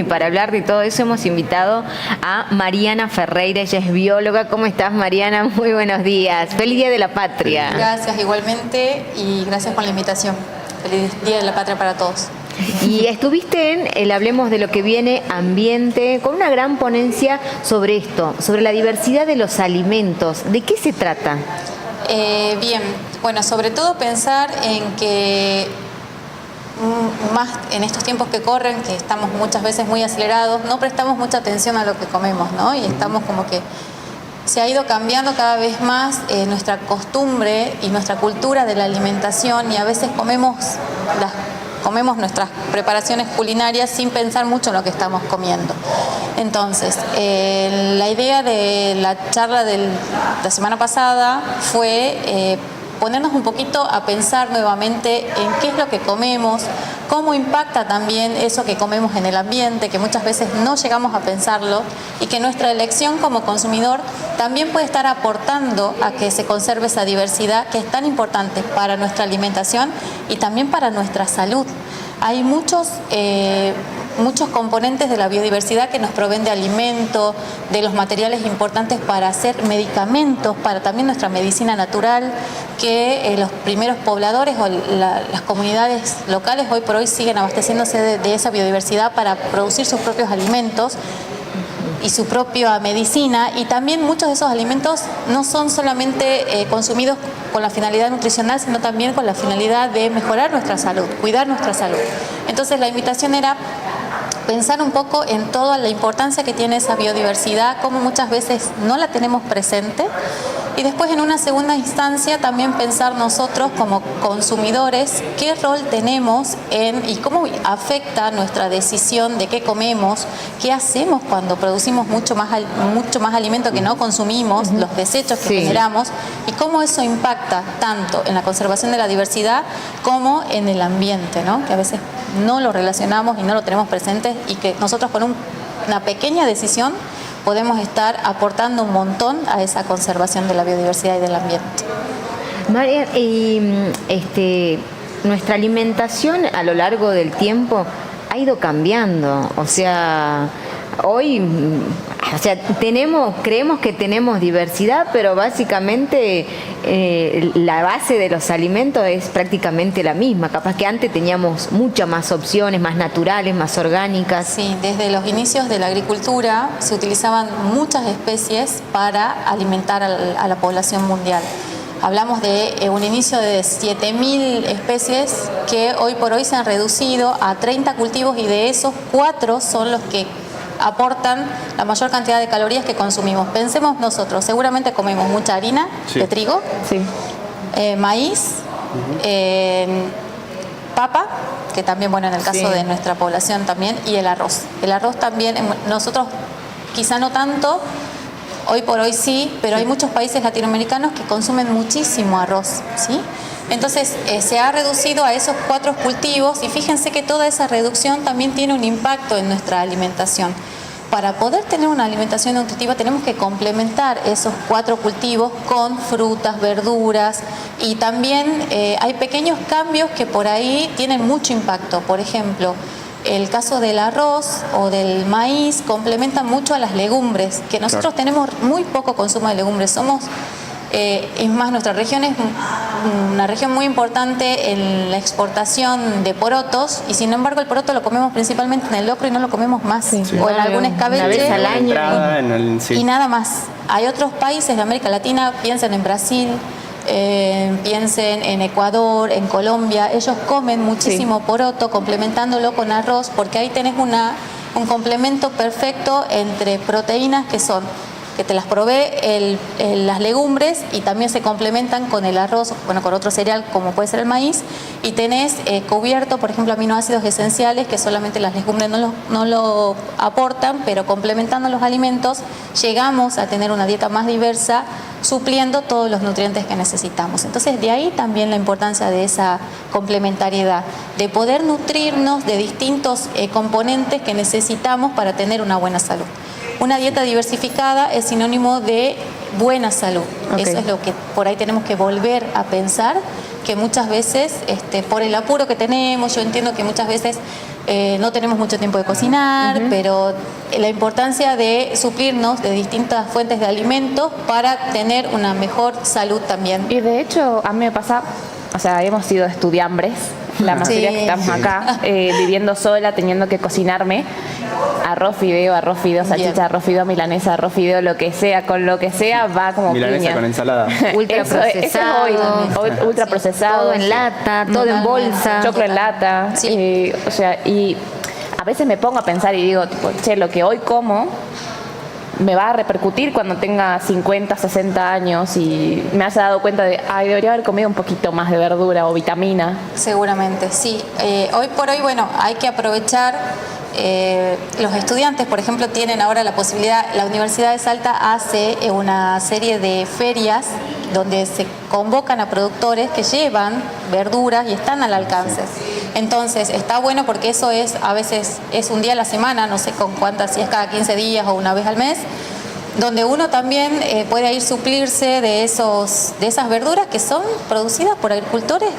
Y para hablar de todo eso hemos invitado a Mariana Ferreira, ella es bióloga. ¿Cómo estás, Mariana? Muy buenos días. Feliz Día de la Patria. Gracias igualmente y gracias por la invitación. Feliz Día de la Patria para todos. Y estuviste en el Hablemos de lo que viene, ambiente, con una gran ponencia sobre esto, sobre la diversidad de los alimentos. ¿De qué se trata? Bien, bueno, sobre todo pensar en que más en estos tiempos que corren, que estamos muchas veces muy acelerados, no prestamos mucha atención a lo que comemos, ¿no? Y estamos como que se ha ido cambiando cada vez más nuestra costumbre y nuestra cultura de la alimentación, y a veces comemos nuestras preparaciones culinarias sin pensar mucho en lo que estamos comiendo. Entonces, la idea de la charla de la semana pasada fue ponernos un poquito a pensar nuevamente en qué es lo que comemos, cómo impacta también eso que comemos en el ambiente, que muchas veces no llegamos a pensarlo, y que nuestra elección como consumidor también puede estar aportando a que se conserve esa diversidad que es tan importante para nuestra alimentación y también para nuestra salud. Hay muchos componentes de la biodiversidad que nos proveen de alimento, de los materiales importantes para hacer medicamentos, para también nuestra medicina natural, que los primeros pobladores o las comunidades locales hoy por hoy siguen abasteciéndose de esa biodiversidad para producir sus propios alimentos y su propia medicina, y también muchos de esos alimentos no son solamente consumidos con la finalidad nutricional, sino también con la finalidad de mejorar nuestra salud, cuidar nuestra salud. Entonces la invitación era pensar un poco en toda la importancia que tiene esa biodiversidad, cómo muchas veces no la tenemos presente, y después en una segunda instancia también pensar nosotros como consumidores qué rol tenemos y cómo afecta nuestra decisión de qué comemos, qué hacemos cuando producimos mucho más alimento que no consumimos, los desechos que generamos, y cómo eso impacta tanto en la conservación de la diversidad como en el ambiente, ¿no? Que a veces no lo relacionamos y no lo tenemos presente, y que nosotros con una pequeña decisión podemos estar aportando un montón a esa conservación de la biodiversidad y del ambiente. María, nuestra alimentación a lo largo del tiempo ha ido cambiando. O sea, hoy creemos que tenemos diversidad, pero básicamente la base de los alimentos es prácticamente la misma. Capaz que antes teníamos muchas más opciones, más naturales, más orgánicas. Sí, desde los inicios de la agricultura se utilizaban muchas especies para alimentar a la población mundial. Hablamos de un inicio de 7.000 especies que hoy por hoy se han reducido a 30 cultivos, y de esos 4 son los que aportan la mayor cantidad de calorías que consumimos. Pensemos nosotros, seguramente comemos mucha harina de trigo, maíz, papa, que también, bueno, en el caso de nuestra población también, y el arroz. El arroz también, nosotros quizá no tanto, hoy por hoy sí, pero hay muchos países latinoamericanos que consumen muchísimo arroz, ¿sí? Entonces se ha reducido a esos 4 cultivos, y fíjense que toda esa reducción también tiene un impacto en nuestra alimentación. Para poder tener una alimentación nutritiva tenemos que complementar esos 4 cultivos con frutas, verduras, y también hay pequeños cambios que por ahí tienen mucho impacto. Por ejemplo, el caso del arroz o del maíz complementa mucho a las legumbres, que nosotros tenemos muy poco consumo de legumbres. Es más, nuestra región es una región muy importante en la exportación de porotos, y sin embargo el poroto lo comemos principalmente en el locro y no lo comemos más, o en algún escabeche, una vez al año. Y nada más. Hay otros países de América Latina, piensen en Brasil, piensen en Ecuador, en Colombia, ellos comen muchísimo poroto complementándolo con arroz, porque ahí tenés un complemento perfecto entre proteínas que te las provee las legumbres, y también se complementan con el arroz, bueno, con otro cereal como puede ser el maíz, y tenés cubierto, por ejemplo, aminoácidos esenciales que solamente las legumbres no lo aportan, pero complementando los alimentos llegamos a tener una dieta más diversa, supliendo todos los nutrientes que necesitamos. Entonces, de ahí también la importancia de esa complementariedad, de poder nutrirnos de distintos componentes que necesitamos para tener una buena salud. Una dieta diversificada es sinónimo de buena salud. Eso es lo que por ahí tenemos que volver a pensar, que muchas veces, por el apuro que tenemos, yo entiendo que muchas veces no tenemos mucho tiempo de cocinar, pero la importancia de suplirnos de distintas fuentes de alimentos para tener una mejor salud también. Y de hecho, a mí me pasa, o sea, hemos sido estudiambres, la mayoría que estamos acá, viviendo sola, teniendo que cocinarme. Arroz, fideo, salchicha, arroz, fideo, milanesa, arroz, fideo, lo que sea, con lo que sea, va como milanesa piña. con ensalada. Ultra procesado. Ultra procesado. Todo en lata, todo en bolsa. Choclo en lata. Sí. O sea, y a veces me pongo a pensar y digo, tipo, che, lo que hoy como me va a repercutir cuando tenga 50, 60 años y me haya dado cuenta de, ay, debería haber comido un poquito más de verdura o vitamina. Seguramente, sí. Hoy por hoy, bueno, hay que aprovechar. Los estudiantes, por ejemplo, tienen ahora la posibilidad, la Universidad de Salta hace una serie de ferias donde se convocan a productores que llevan verduras y están al alcance. Entonces, está bueno porque eso es, a veces es un día a la semana, no sé con cuántas, si es cada 15 días o una vez al mes, donde uno también puede ir suplirse de esas verduras que son producidas por agricultores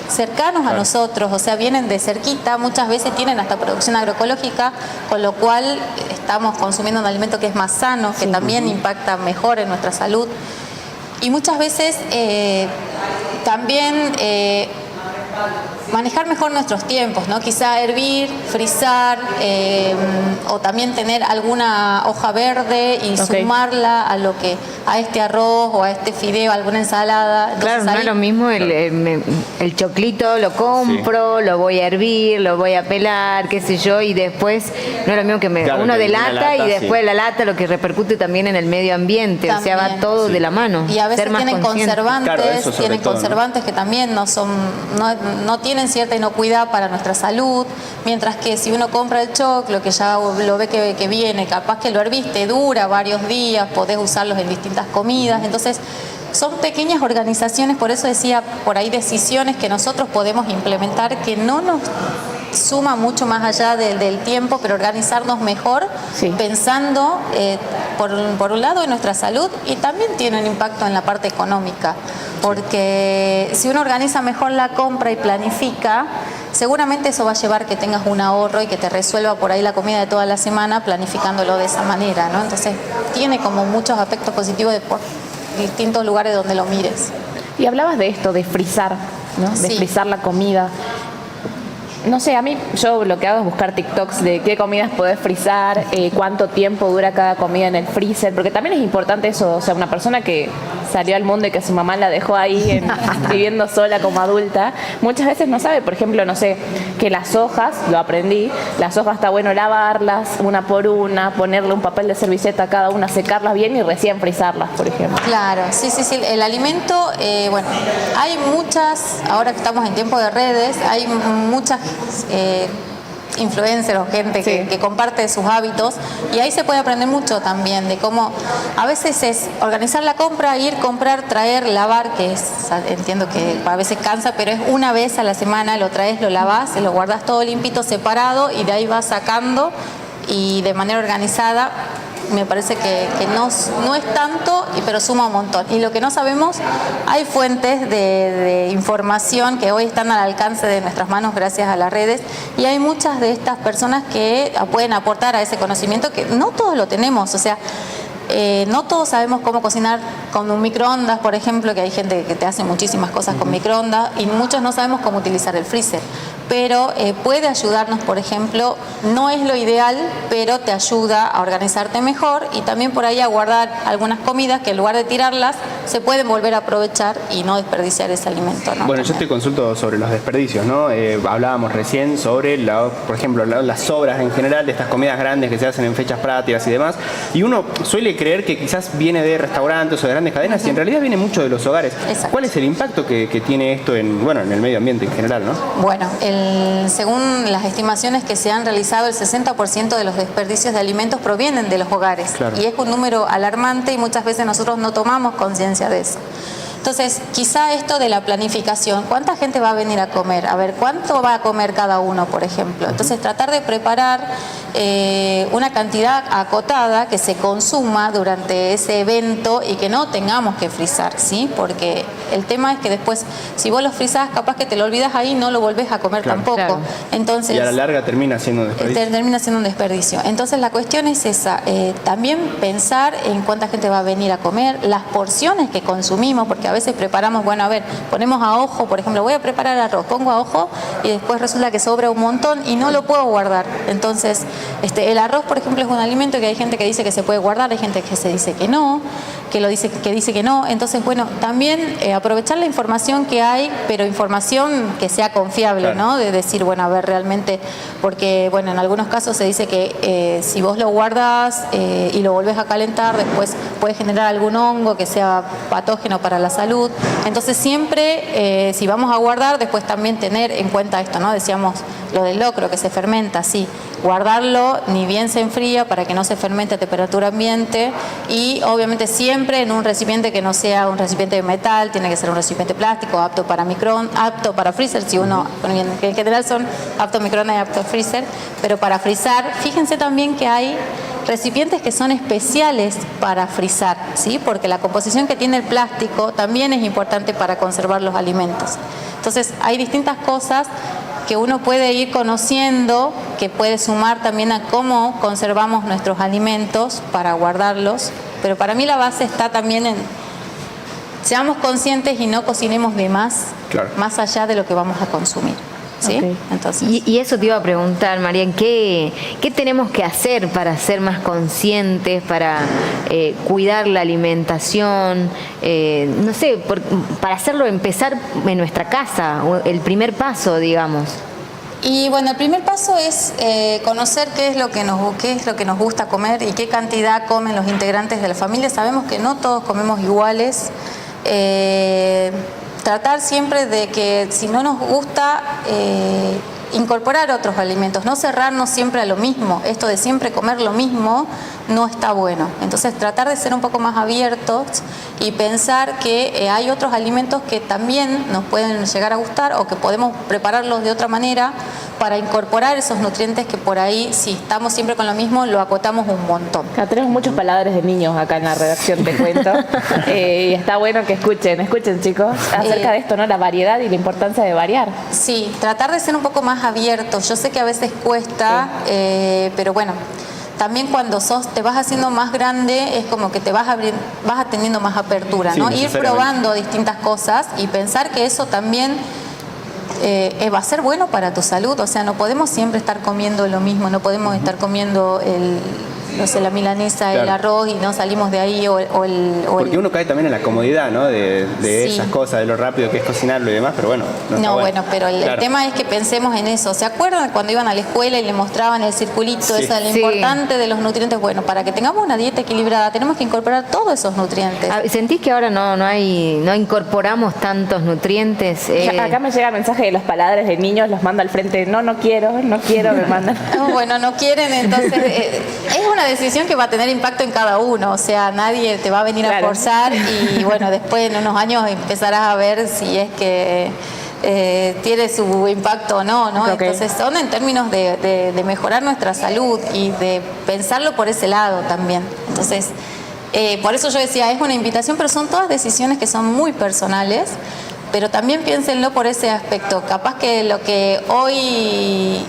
cercanos a nosotros, o sea, vienen de cerquita, muchas veces tienen hasta producción agroecológica, con lo cual estamos consumiendo un alimento que es más sano, que también impacta mejor en nuestra salud. Y muchas veces también manejar mejor nuestros tiempos, ¿no? Quizá hervir, frizar, o también tener alguna hoja verde y sumarla a este arroz o a este fideo, alguna ensalada. Entonces, claro, no es lo mismo el choclito, lo compro, lo voy a hervir, lo voy a pelar, qué sé yo, y después no es lo mismo que uno delata y después la lata, lo que repercute también en el medio ambiente, también, o sea, va todo de la mano. Y a veces tienen conservantes, claro, conservantes que también no tienen cierta inocuidad para nuestra salud, mientras que si uno compra el choclo, que ya lo ve que viene, capaz que lo herviste, dura varios días, podés usarlos en distintas comidas, entonces son pequeñas organizaciones, por eso decía, por ahí decisiones que nosotros podemos implementar que no nos suma mucho más allá del tiempo, pero organizarnos mejor, pensando por un lado en nuestra salud y también tienen impacto en la parte económica, porque si uno organiza mejor la compra y planifica, seguramente eso va a llevar que tengas un ahorro y que te resuelva por ahí la comida de toda la semana planificándolo de esa manera, ¿no? Entonces tiene como muchos aspectos positivos por distintos lugares donde lo mires. Y hablabas de esto, de frizar, ¿no? De frizar la comida. No sé, a mí yo lo que hago es buscar TikToks de qué comidas podés frizar, cuánto tiempo dura cada comida en el freezer, porque también es importante eso, o sea, una persona que salió al mundo y que su mamá la dejó ahí viviendo sola como adulta, muchas veces no sabe, por ejemplo, no sé, que las hojas, lo aprendí, las hojas está bueno lavarlas una por una, ponerle un papel de servilleta a cada una, secarlas bien y recién frizarlas, por ejemplo. Claro, sí, el alimento, bueno, hay muchas, ahora que estamos en tiempo de redes, hay muchas influencers o gente que comparte sus hábitos y ahí se puede aprender mucho también de cómo a veces es organizar la compra, ir, comprar, traer, lavar, que es, entiendo que a veces cansa, pero es una vez a la semana, lo traes, lo lavas, lo guardas todo limpito, separado y de ahí vas sacando y de manera organizada. Me parece que no es tanto, pero suma un montón. Y lo que no sabemos, hay fuentes de información que hoy están al alcance de nuestras manos gracias a las redes y hay muchas de estas personas que pueden aportar a ese conocimiento que no todos lo tenemos, o sea, no todos sabemos cómo cocinar con un microondas, por ejemplo, que hay gente que te hace muchísimas cosas con microondas y muchos no sabemos cómo utilizar el freezer. Pero puede ayudarnos, por ejemplo, no es lo ideal, pero te ayuda a organizarte mejor y también por ahí a guardar algunas comidas que en lugar de tirarlas, se pueden volver a aprovechar y no desperdiciar ese alimento, ¿no? Bueno, yo te consulto sobre los desperdicios, ¿no? Hablábamos recién sobre, por ejemplo, las sobras en general de estas comidas grandes que se hacen en fechas patrias y demás, y uno suele creer que quizás viene de restaurantes o de grandes cadenas y en realidad viene mucho de los hogares. Exacto. ¿Cuál es el impacto que tiene esto en el medio ambiente en general, ¿no? Bueno, según las estimaciones que se han realizado, el 60% de los desperdicios de alimentos provienen de los hogares. Claro. Y es un número alarmante y muchas veces nosotros no tomamos conciencia de eso. Entonces, quizá esto de la planificación, ¿cuánta gente va a venir a comer? A ver, ¿cuánto va a comer cada uno, por ejemplo? Entonces, tratar de preparar una cantidad acotada que se consuma durante ese evento y que no tengamos que frizar, ¿sí? Porque el tema es que después, si vos lo frizás, capaz que te lo olvidas ahí, no lo volvés a comer tampoco. Claro. Entonces, y a la larga termina siendo un desperdicio. Termina siendo un desperdicio. Entonces, la cuestión es esa, también pensar en cuánta gente va a venir a comer, las porciones que consumimos, porque a veces preparamos, bueno, a ver, ponemos a ojo, por ejemplo, voy a preparar arroz, pongo a ojo y después resulta que sobra un montón y no lo puedo guardar. Entonces, el arroz, por ejemplo, es un alimento que hay gente que dice que se puede guardar, hay gente que se dice que no, que dice que no. Entonces, bueno, también aprovechar la información que hay, pero información que sea confiable, claro, ¿no? De decir, bueno, a ver, realmente, porque, bueno, en algunos casos se dice que si vos lo guardas y lo volvés a calentar, después puede generar algún hongo que sea patógeno para la salud. Entonces, siempre, si vamos a guardar, después también tener en cuenta esto, ¿no? Decíamos lo del locro, que se fermenta, sí. Guardarlo, ni bien se enfría para que no se fermente a temperatura ambiente y obviamente siempre en un recipiente que no sea un recipiente de metal, tiene que ser un recipiente plástico apto para apto para freezer, si uno, en general son apto microondas y apto freezer, pero para frizar, fíjense también que hay recipientes que son especiales para frizar, ¿sí? Porque la composición que tiene el plástico también es importante para conservar los alimentos. Entonces hay distintas cosas que uno puede ir conociendo, que puede sumar también a cómo conservamos nuestros alimentos para guardarlos, pero para mí la base está también en seamos conscientes y no cocinemos de más, claro, más allá de lo que vamos a consumir. ¿Sí? Okay. Entonces. Y eso te iba a preguntar, María, ¿qué tenemos que hacer para ser más conscientes, para cuidar la alimentación? No sé, para hacerlo empezar en nuestra casa, el primer paso, digamos. Y bueno, el primer paso es conocer qué es lo que nos gusta comer y qué cantidad comen los integrantes de la familia. Sabemos que no todos comemos iguales. Tratar siempre de que si no nos gusta, incorporar otros alimentos, no cerrarnos siempre a lo mismo. Esto de siempre comer lo mismo no está bueno. Entonces tratar de ser un poco más abiertos y pensar que hay otros alimentos que también nos pueden llegar a gustar o que podemos prepararlos de otra manera para incorporar esos nutrientes que por ahí, si estamos siempre con lo mismo, lo acotamos un montón. Tenemos muchos paladares de niños acá en la redacción, te cuento. Y está bueno que escuchen chicos, acerca de esto, ¿no? La variedad y la importancia de variar. Sí, tratar de ser un poco más abiertos. Yo sé que a veces cuesta, sí, pero bueno, también cuando te vas haciendo más grande, es como que te vas teniendo más apertura, sí, ¿no? Ir probando distintas cosas y pensar que eso también va a ser bueno para tu salud. O sea, no podemos siempre estar comiendo lo mismo, no podemos estar comiendo la milanesa, claro, el arroz y no salimos de ahí porque uno cae también en la comodidad, ¿no? De sí, esas cosas, de lo rápido que es cocinarlo y demás, pero bueno. Bueno, pero el tema es que pensemos en eso. ¿Se acuerdan cuando iban a la escuela y le mostraban el circulito, sí, eso, lo importante de los nutrientes? Bueno, para que tengamos una dieta equilibrada tenemos que incorporar todos esos nutrientes. ¿Sentís que ahora no incorporamos tantos nutrientes? Acá me llega el mensaje de los paladares de niños, los mando al frente, no quiero, me mandan. Bueno, no quieren, entonces es una decisión que va a tener impacto en cada uno, o sea, nadie te va a venir a forzar y bueno, después en unos años empezarás a ver si es que tiene su impacto o no, ¿no? Okay. Entonces son en términos de mejorar nuestra salud y de pensarlo por ese lado también. Entonces, por eso yo decía, es una invitación, pero son todas decisiones que son muy personales. Pero también piénsenlo por ese aspecto. Capaz que lo que hoy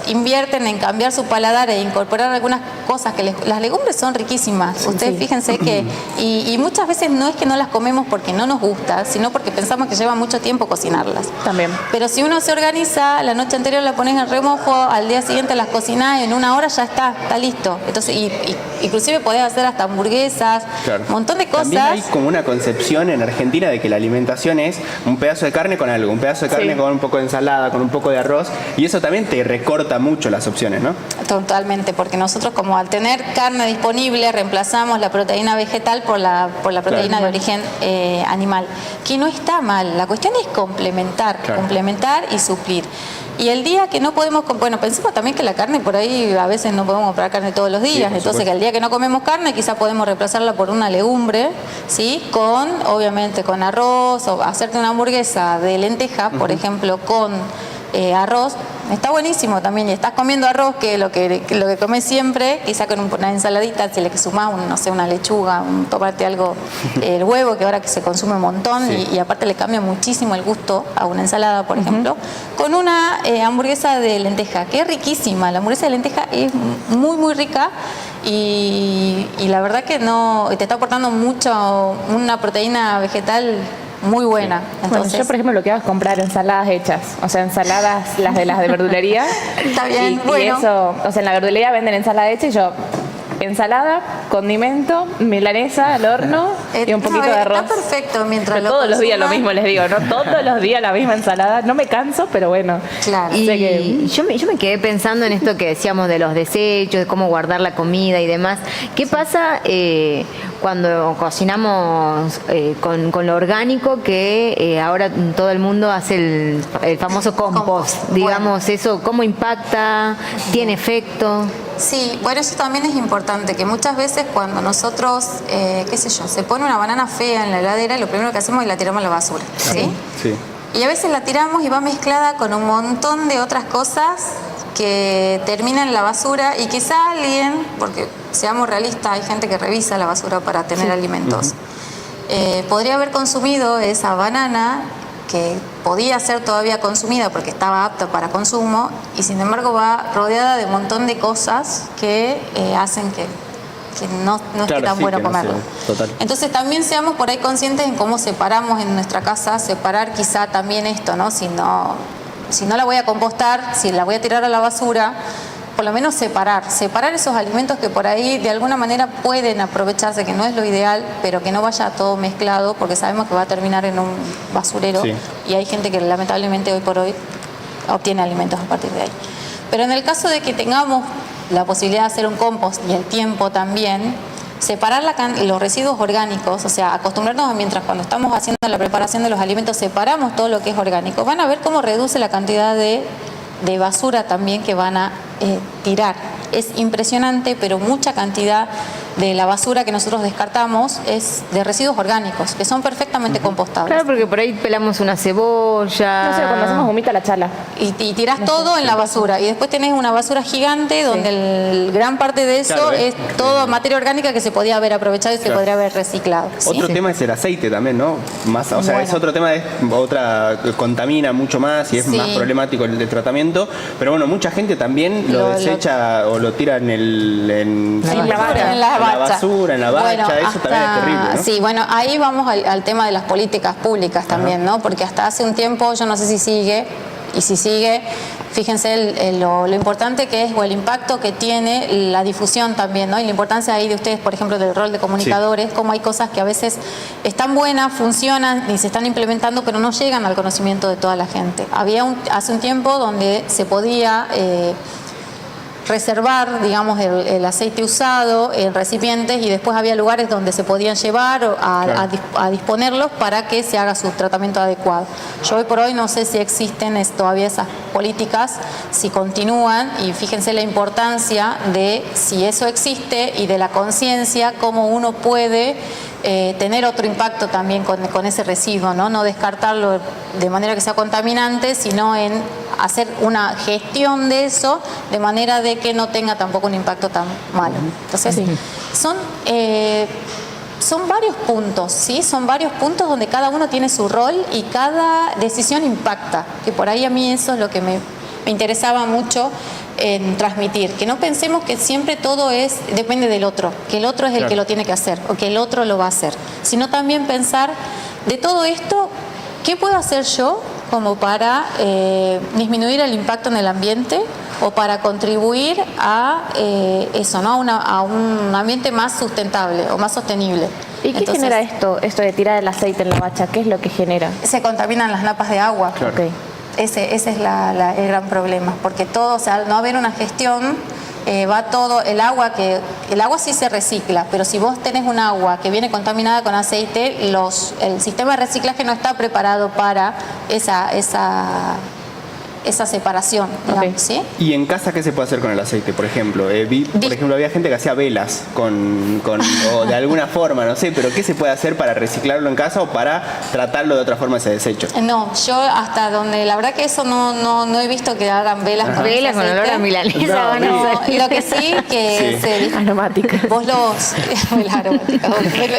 invierten en cambiar su paladar e incorporar algunas cosas, que las legumbres son riquísimas. Sí, ustedes fíjense que, y muchas veces no es que no las comemos porque no nos gusta, sino porque pensamos que lleva mucho tiempo cocinarlas. También. Pero si uno se organiza, la noche anterior la pones en remojo, al día siguiente las cocinás y en una hora ya está listo. Entonces, inclusive podés hacer hasta hamburguesas, claro, un montón de cosas. También hay como una concepción en Argentina de que la alimentación es un pedazo de carne con algo, un pedazo de carne, sí, con un poco de ensalada, con un poco de arroz, y eso también te recorta mucho las opciones, ¿no? Totalmente, porque nosotros como al tener carne disponible reemplazamos la proteína vegetal por la proteína, claro, de origen animal, que no está mal. La cuestión es complementar, claro, complementar y suplir. Y el día que no podemos, bueno, pensemos también que la carne por ahí a veces no podemos comprar carne todos los días, por entonces supuesto. que el día que no comemos carne quizás podemos reemplazarla por una legumbre, ¿sí? Obviamente con arroz, o hacerte una hamburguesa de lenteja, por ejemplo, con arroz, está buenísimo también. Y estás comiendo arroz, que lo que comes siempre, quizá con una ensaladita, si le sumás no sé, una lechuga, tomarte algo, el huevo, que ahora que se consume un montón, Sí. y aparte le cambia muchísimo el gusto a una ensalada, por ejemplo, con una hamburguesa de lenteja, que es riquísima. La hamburguesa de lenteja es muy, muy rica. Y la verdad que no te está aportando mucho, una proteína vegetal muy buena. Bueno, Entonces, yo por ejemplo lo que hago es comprar ensaladas hechas, o sea, ensaladas las de verdulería. Está bien, y bueno. eso, o sea, en la verdulería venden ensalada hecha y yo ensalada, condimento, milanesa al horno y un poquito de arroz. Está perfecto mientras Pero lo todos los días lo consumas. mismo, les digo, ¿no? Todos los días la misma ensalada. No me canso, pero bueno. Claro. Y Sé que- yo me quedé pensando en esto que decíamos de los desechos, de cómo guardar la comida y demás. ¿Qué pasa cuando cocinamos con lo orgánico, que ahora todo el mundo hace el famoso compost? Digamos, eso, ¿cómo impacta? ¿Tiene efecto? Sí, bueno, eso también es importante, que muchas veces cuando nosotros, qué sé yo, se pone una banana fea en la heladera, lo primero que hacemos es la tiramos a la basura, ¿sí? Sí. Y a veces la tiramos y va mezclada con un montón de otras cosas que terminan en la basura, y quizá alguien, porque seamos realistas, hay gente que revisa la basura para tener alimentos, podría haber consumido esa banana que podía ser todavía consumida porque estaba apta para consumo, y sin embargo va rodeada de un montón de cosas que hacen que no esté Claro, tan sí, bueno que no comerlo. sea- total. Entonces también seamos por ahí conscientes en cómo separamos en nuestra casa, separar quizá también esto, ¿no? Si no la voy a compostar, si la voy a tirar a la basura, por lo menos separar esos alimentos que por ahí de alguna manera pueden aprovecharse, que no es lo ideal, pero que no vaya todo mezclado, porque sabemos que va a terminar en un basurero, Sí. y hay gente que lamentablemente hoy por hoy obtiene alimentos a partir de ahí. Pero en el caso de que tengamos la posibilidad de hacer un compost y el tiempo también, separar los residuos orgánicos, o sea, acostumbrarnos a, mientras cuando estamos haciendo la preparación de los alimentos, separamos todo lo que es orgánico, van a ver cómo reduce la cantidad de basura también que van a tirar. Es impresionante, pero mucha cantidad de la basura que nosotros descartamos es de residuos orgánicos, que son perfectamente compostables. Claro, porque por ahí pelamos una cebolla. No sé, cuando hacemos humita a la chala. Y tirás todo en la basura, y después tenés una basura gigante donde gran parte de eso Claro, es todo materia orgánica que se podía haber aprovechado y se Claro. podría haber reciclado. ¿sí? Otro tema es el aceite también, ¿no? Más, o sea, Bueno. es otro tema, contamina mucho más y es Sí. más problemático el tratamiento. Pero bueno, mucha gente también lo Lo- desecha o lo tira en Sí, la bacha. En la bacha. basura, en la bacha, Bueno, eso también es terrible, ¿no? Sí, bueno, ahí vamos al tema de las políticas públicas también, ¿no? Porque hasta hace un tiempo, yo no sé si sigue, y si sigue, fíjense lo importante que es, o el impacto que tiene la difusión también, ¿no? Y la importancia ahí de ustedes, por ejemplo, del rol de comunicadores, cómo hay cosas que a veces están buenas, funcionan y se están implementando, pero no llegan al conocimiento de toda la gente. Hace un tiempo donde se podía reservar, digamos, el aceite usado en recipientes, y después había lugares donde se podían llevar a disponerlos para que se haga su tratamiento adecuado. Yo hoy por hoy no sé si existen todavía esas políticas, si continúan, y fíjense la importancia de si eso existe y de la conciencia, cómo uno puede tener otro impacto también con ese residuo, ¿no? No descartarlo de manera que sea contaminante, sino en hacer una gestión de eso de manera de que no tenga tampoco un impacto tan malo. Entonces, son varios puntos, ¿sí? Son varios puntos donde cada uno tiene su rol y cada decisión impacta, que por ahí a mí eso es lo que me interesaba mucho en transmitir, que no pensemos que siempre todo depende del otro, que el otro es el Claro. que lo tiene que hacer o que el otro lo va a hacer, sino también pensar de todo esto, ¿qué puedo hacer yo como para disminuir el impacto en el ambiente o para contribuir a eso, ¿no? A un ambiente más sustentable o más sostenible? ¿Y qué Entonces, genera esto de tirar el aceite en la bacha? ¿Qué es lo que genera? se contaminan las napas de agua. Claro. Ok. Ese es el gran problema, porque todo, o sea, al no haber una gestión, va todo, el agua sí se recicla, pero si vos tenés un agua que viene contaminada con aceite, el sistema de reciclaje no está preparado para esa separación, digamos, Ok. ¿sí? ¿Y en casa qué se puede hacer con el aceite, por ejemplo? Por ejemplo, había gente que hacía velas o de alguna forma, no sé, pero ¿qué se puede hacer para reciclarlo en casa o para tratarlo de otra forma ese desecho? No, yo hasta donde, la verdad que eso no he visto que hagan velas con ese Velas con olor a aceite. milanesa No, van a No, hacer. lo que sí que Sí. Aromática. vos velas aromáticas,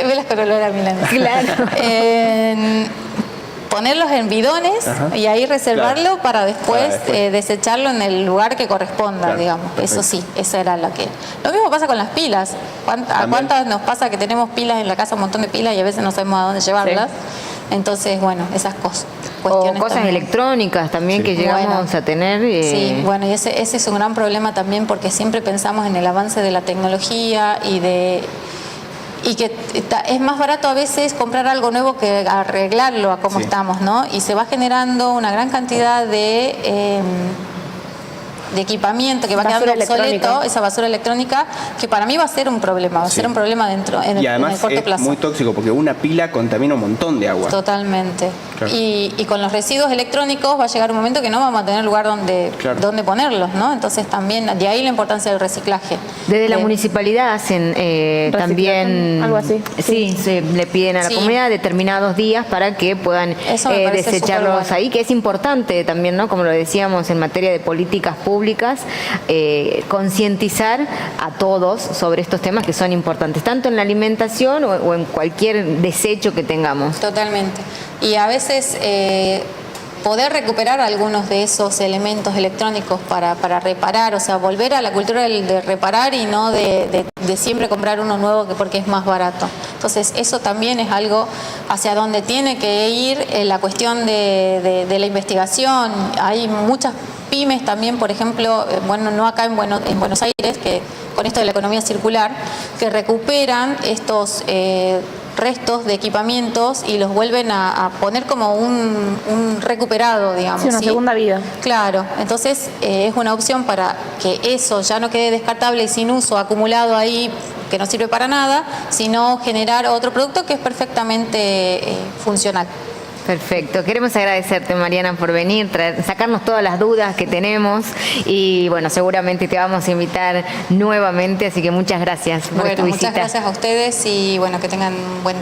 velas con olor a milanesa. Claro. Ponerlos en bidones Ajá. y ahí reservarlo Claro. para después, Para después. desecharlo en el lugar que corresponda, Claro, digamos. perfecto. Eso sí, eso era lo que... Lo mismo pasa con las pilas. ¿A También. cuántas nos pasa que tenemos pilas en la casa, un montón de pilas y a veces no sabemos a dónde llevarlas? Entonces, bueno, esas cosas. O cuestiones cosas también. electrónicas también que llegamos Bueno. a tener. Sí, bueno, y ese es un gran problema también porque siempre pensamos en el avance de la tecnología y que es más barato a veces comprar algo nuevo que arreglarlo a como Sí. estamos, ¿no? Y se va generando una gran cantidad de equipamiento que va Basura quedando obsoleto, electrónica. esa basura electrónica, que para mí va a ser un problema, va a Sí. ser un problema dentro en Y el además corto es plazo. muy tóxico porque una pila contamina un montón de agua. Totalmente. Claro. Y con los residuos electrónicos va a llegar un momento que no vamos a tener lugar donde ponerlos, ¿no? Entonces también, de ahí la importancia del reciclaje. Desde la De- municipalidad hacen también, algo así. Sí, se le piden a la Sí. comunidad determinados días para que puedan Eso me parece desecharlos superbueno. ahí, que es importante también, ¿no? Como lo decíamos en materia de políticas públicas, concientizar a todos sobre estos temas que son importantes, tanto en la alimentación o en cualquier desecho que tengamos. Totalmente. Y a veces poder recuperar algunos de esos elementos electrónicos para reparar, o sea, volver a la cultura de reparar y no de siempre comprar uno nuevo porque es más barato. Entonces, eso también es algo hacia donde tiene que ir la cuestión de la investigación. Hay muchas pymes también, por ejemplo, bueno, no acá en Buenos Aires, que con esto de la economía circular, que recuperan estos restos de equipamientos y los vuelven a poner como un recuperado, digamos. Sí, una segunda vida. Claro, entonces es una opción para que eso ya no quede descartable y sin uso acumulado ahí, que no sirve para nada, sino generar otro producto que es perfectamente funcional. Perfecto. Queremos agradecerte, Mariana, por venir, sacarnos todas las dudas que tenemos y bueno, seguramente te vamos a invitar nuevamente, así que muchas gracias por tu Bueno, visita. muchas gracias a ustedes y bueno, que tengan un buen día.